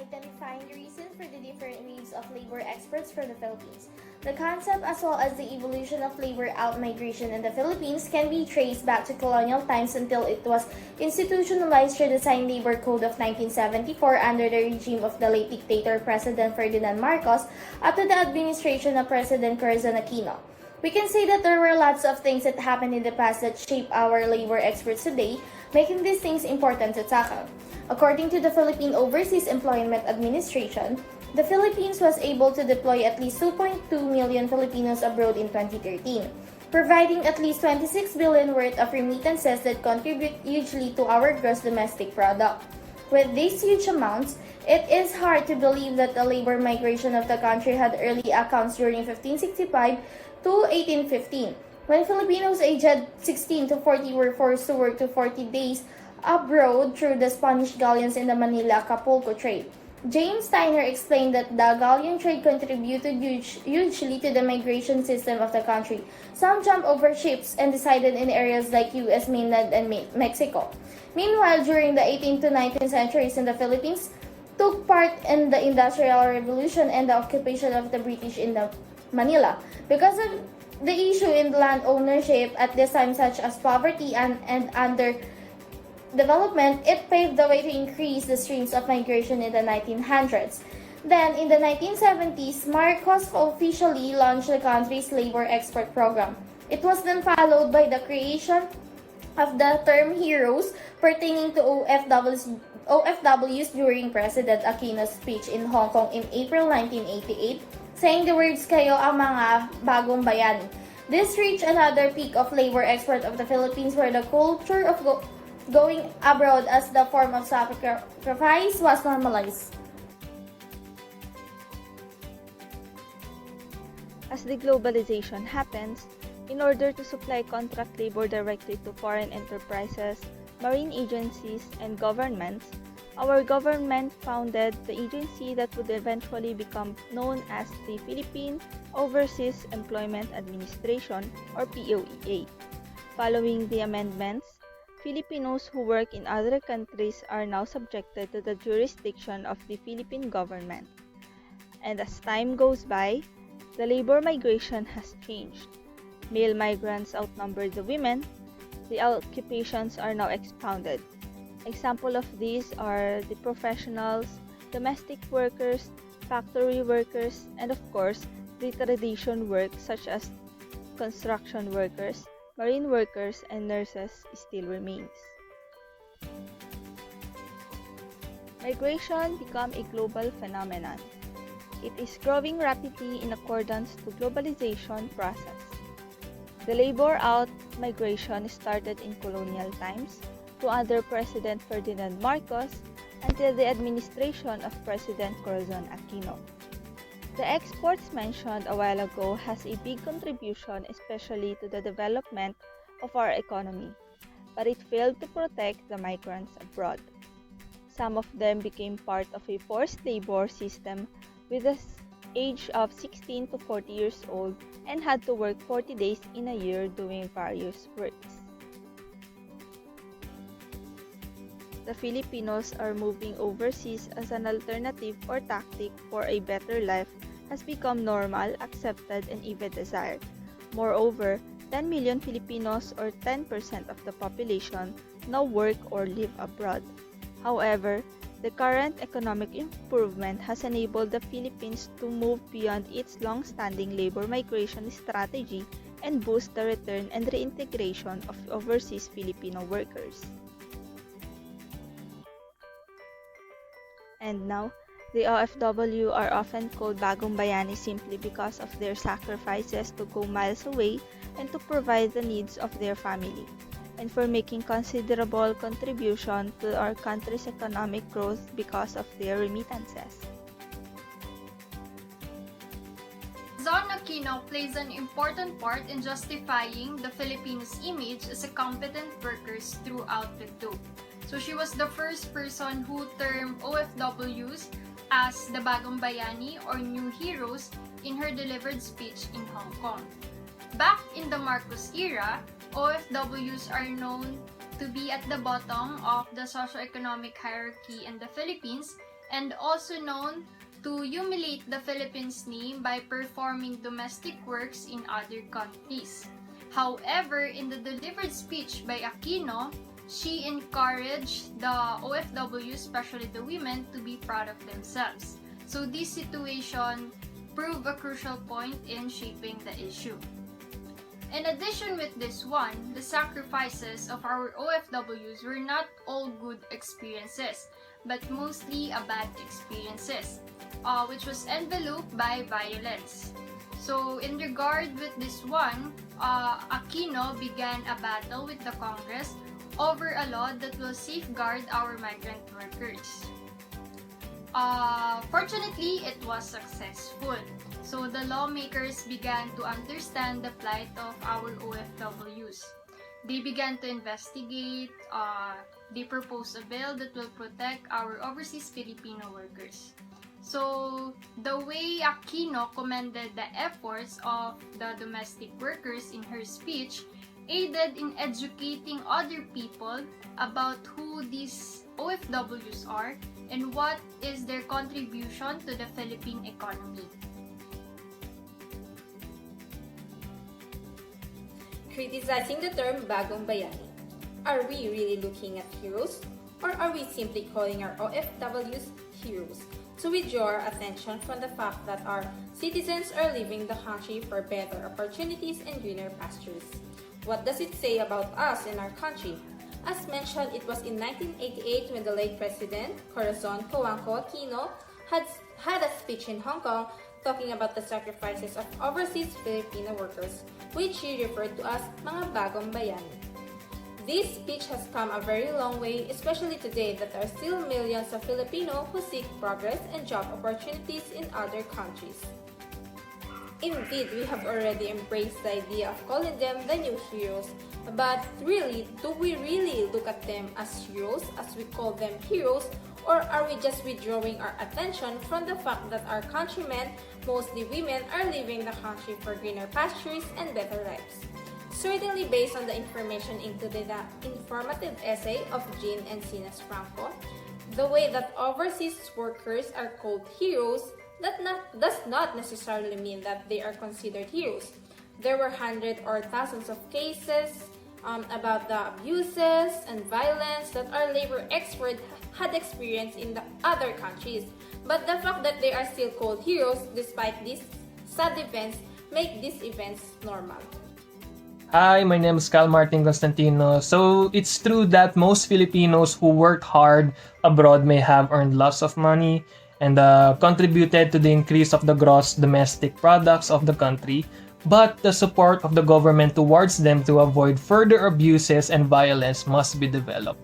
identifying the reason for the different views of labor experts for the Philippines. The concept as well as the evolution of labor out-migration in the Philippines can be traced back to colonial times until it was institutionalized through the Signed Labor Code of 1974 under the regime of the late dictator President Ferdinand Marcos up to the administration of President Corazon Aquino. We can say that there were lots of things that happened in the past that shape our labor experts today, making these things important to tackle. According to the Philippine Overseas Employment Administration, the Philippines was able to deploy at least 2.2 million Filipinos abroad in 2013, providing at least 26 billion worth of remittances that contribute hugely to our gross domestic product. With these huge amounts, it is hard to believe that the labor migration of the country had early accounts during 1565 to 1815, when Filipinos aged 16 to 40 were forced to work to 40 days abroad through the Spanish galleons in the Manila-Acapulco trade. James Steiner explained that the galleon trade contributed hugely to the migration system of the country. Some jumped over ships and decided in areas like U.S. mainland and Mexico. Meanwhile, during the 18th to 19th centuries in the Philippines, took part in the Industrial Revolution and the occupation of the British in Manila. Because of the issue in land ownership at this time, such as poverty and underdevelopment, it paved the way to increase the streams of migration in the 1900s. Then, in the 1970s, Marcos officially launched the country's labor export program. It was then followed by the creation of the term heroes pertaining to OFWs during President Aquino's speech in Hong Kong in April 1988, saying the words, "Kayo ang mga bagong bayani." This reached another peak of labor export of the Philippines, where the culture of going abroad as the form of sacrifice was normalized. As the globalization happens, in order to supply contract labor directly to foreign enterprises, marine agencies, and governments, our government founded the agency that would eventually become known as the Philippine Overseas Employment Administration, or POEA. Following the amendments, Filipinos who work in other countries are now subjected to the jurisdiction of the Philippine government. And as time goes by, the labor migration has changed. Male migrants outnumber the women. The occupations are now expounded. Examples of these are the professionals, domestic workers, factory workers, and of course, the tradition work such as construction workers, marine workers, and nurses still remains. Migration became a global phenomenon. It is growing rapidly in accordance to globalization process. The labor out migration started in colonial times to under President Ferdinand Marcos until the administration of President Corazon Aquino. The exports mentioned a while ago has a big contribution, especially to the development of our economy, but it failed to protect the migrants abroad. Some of them became part of a forced labor system with the age of 16 to 40 years old and had to work 40 days in a year doing various works. The Filipinos are moving overseas as an alternative or tactic for a better life has become normal, accepted, and even desired. Moreover, 10 million Filipinos or 10% of the population now work or live abroad. However, the current economic improvement has enabled the Philippines to move beyond its long-standing labor migration strategy and boost the return and reintegration of overseas Filipino workers. And now, the OFW are often called Bagong Bayani simply because of their sacrifices to go miles away and to provide the needs of their family, and for making considerable contribution to our country's economic growth because of their remittances. Zon Aquino plays an important part in justifying the Philippines' image as a competent workers throughout the globe. So she was the first person who termed OFWs as the Bagong Bayani or New Heroes in her delivered speech in Hong Kong. Back in the Marcos era, OFWs are known to be at the bottom of the socioeconomic hierarchy in the Philippines and also known to humiliate the Philippines' name by performing domestic works in other countries. However, in the delivered speech by Aquino, she encouraged the OFWs, especially the women, to be proud of themselves. So this situation proved a crucial point in shaping the issue. In addition with this one, the sacrifices of our OFWs were not all good experiences, but mostly a bad experiences, which was enveloped by violence. So in regard with this one, Aquino began a battle with the Congress over a law that will safeguard our migrant workers. Fortunately, it was successful. So the lawmakers began to understand the plight of our OFWs. They began to investigate. They proposed a bill that will protect our overseas Filipino workers. So the way Aquino commended the efforts of the domestic workers in her speech aided in educating other people about who these OFWs are and what is their contribution to the Philippine economy. Criticizing the term bagong bayani. Are we really looking at heroes? Or are we simply calling our OFWs heroes? To withdraw our attention from the fact that our citizens are leaving the country for better opportunities and greener pastures. What does it say about us and our country? As mentioned, it was in 1988 when the late President Corazon Poangco Aquino had a speech in Hong Kong talking about the sacrifices of overseas Filipino workers, which he referred to as mga bagong bayani. This speech has come a very long way, especially today that there are still millions of Filipinos who seek progress and job opportunities in other countries. Indeed, we have already embraced the idea of calling them the new heroes, but really, do we really look at them as heroes as we call them heroes, or are we just withdrawing our attention from the fact that our countrymen, mostly women, are leaving the country for greener pastures and better lives? Certainly based on the information included in the informative essay of Jean and Sinas Franco, the way that overseas workers are called heroes does not necessarily mean that they are considered heroes. There were hundreds or thousands of cases about the abuses and violence that our labor experts had experienced in the other countries. But the fact that they are still called heroes despite these sad events make these events normal. Hi, my name is Constantino. So it's true that most Filipinos who worked hard abroad may have earned lots of money and contributed to the increase of the gross domestic products of the country, but the support of the government towards them to avoid further abuses and violence must be developed.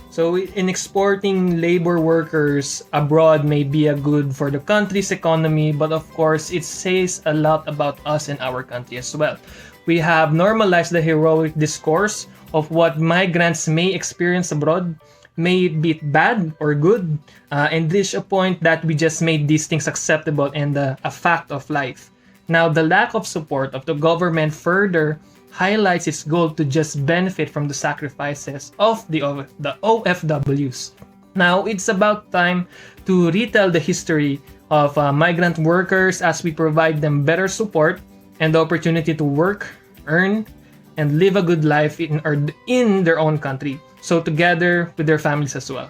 So in exporting labor workers abroad may be a good for the country's economy, but of course it says a lot about us and our country as well. We have normalized the heroic discourse of what migrants may experience abroad, may it be bad or good, and reach a point that we just made these things acceptable and a fact of life. Now, the lack of support of the government further highlights its goal to just benefit from the sacrifices of the OFWs. Now, it's about time to retell the history of migrant workers as we provide them better support and the opportunity to work, earn, and live a good life in their own country. So together with their families as well.